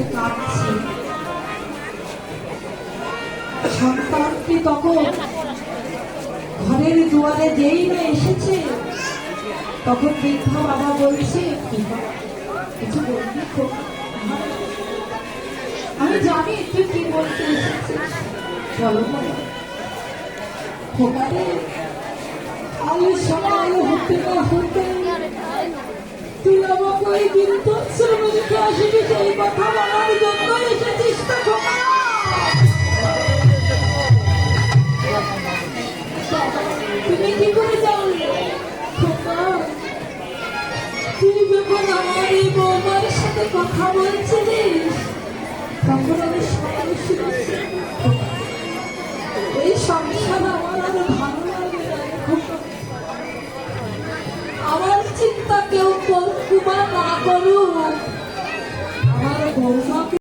বসে কাঁদছে। সন্তানটি তখন ঘরের দুয়ারে যেই না এসেছে, তখন বৃদ্ধ বাবা বলছে, কিছু বলবি? আমি জানি তুই কি বলতে এসেছিস, বলো বলো। খোকারে, কাল সকাল হতে না হতে তুই আমাকে ওই বৃদ্ধাশ্রমে রেখে আসবি, সেই কথা বলার জন্য এসেছিস তো খোকা? তুমি কি করে জানলে খোকা? তুই যখন আমার এই বৌমার সাথে কথা বলছিলিস, তখন আমি সকালে শুনেছি এই সংসার আমার আর ভালো লাগে না খোকা। আমার চিন্তা কেউ করুক বা না করুক, আমার বৌমাকে